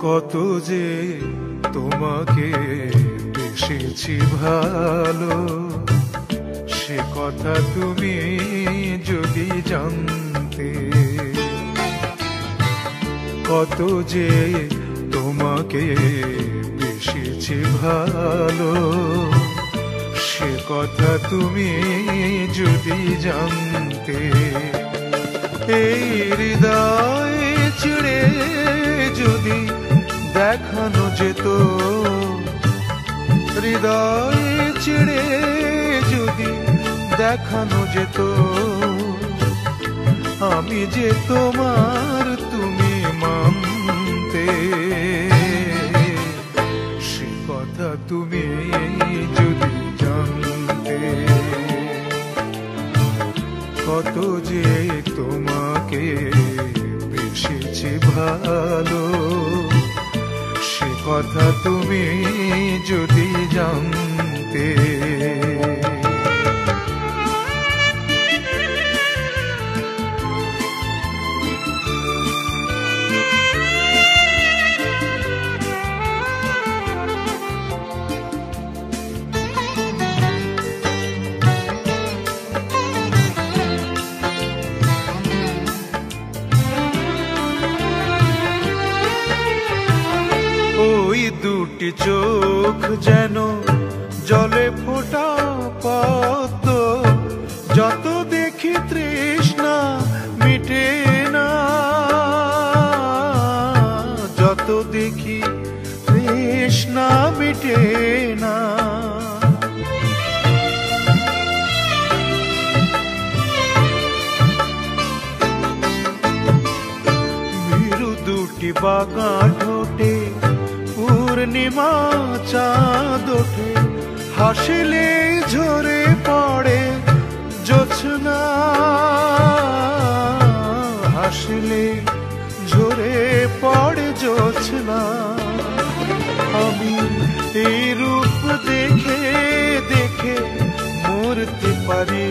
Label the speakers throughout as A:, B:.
A: কত যে তোমাকে বেসেছি ভালো, সে কথা তুমি যদি জানতে। কত যে তোমাকে বেসেছি ভালো, সে কথা তুমি যদি জানতে। এই হৃদয় ছিঁড়ে যদি দেখানো যেত, হৃদয় ছিঁড়ে যদি দেখানো যেত, আমি যে তোমার তুমি মানতে। সে কথা তুমি যদি জানতে। কত যে তোমাকে বেসেছি ভালো, সে কথা তুমি যদি জানতে। ওই দুটি চোখ যেন জলে ফোটা পদ্ম, যত দেখি তৃষ্ণা মিটে না, যত দেখি তৃষ্ণা মিটে না। ভীরু দুটি বাঁকা ঠোঁটে পূর্ণিমা চাঁদ ওঠে, হাসিলে ঝরে পড়ে জোছনা, হাসিলে ঝরে পড়ে জোছনা। আমি এই রূপ দেখে দেখে মরতে পারি,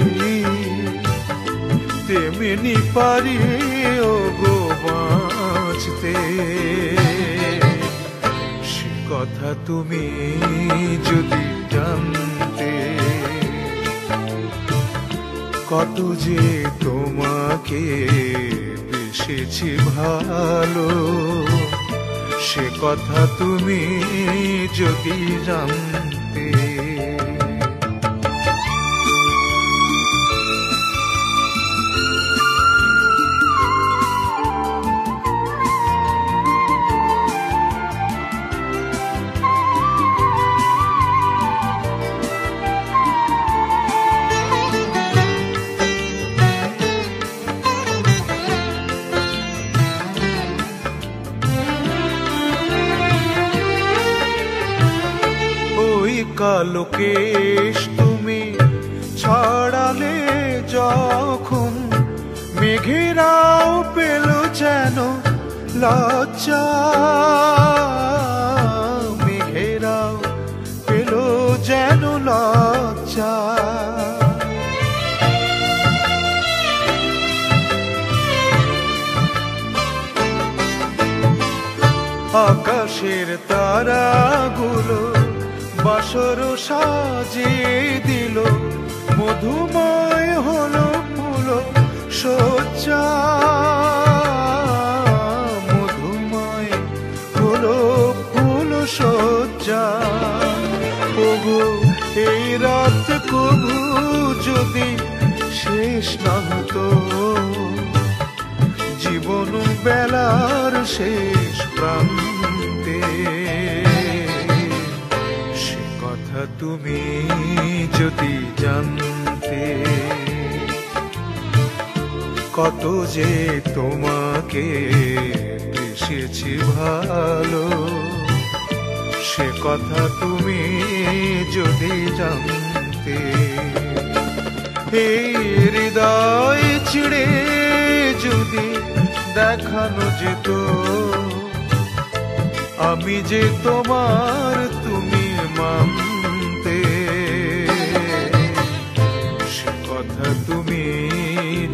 A: তেমনি পারি ও গো বাঁচতে। কথা তুমি যদি জানতে। কত যে তোমাকে বেসেছি ভালো, সে কথা তুমি যদি জানতে। কালো কেশ তুমি ছড়ালে যখন, মেঘেরাও পেল যেন লজ্জা, মেঘেরাও পেল যেন লজ্জা। আকাশের তারাগুলো বাসর সাজিয়ে দিল, মধুময় হলো ফুল সজ্জা, মধুময় হলো ফুল সজ্জা। ওগো এই রাত কবু যদি শেষ না হতো, জীবন বেলার শেষ প্রান্তে। তুমি যদি জানতে। কত যে তোমাকে বেসেছি ভালো, সে কথা তুমি যদি জানতে। এই হৃদয় ছিঁড়ে যদি দেখানো যেত, আমি যে তোমার তুমি মানতে। সে কথা তুমি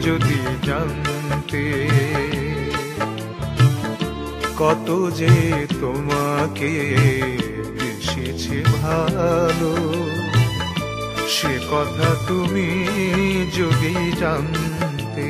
A: যদি জানতে। কত যে তোমাকে বেসেছে ভালো, সে কথা তুমি যদি জানতে।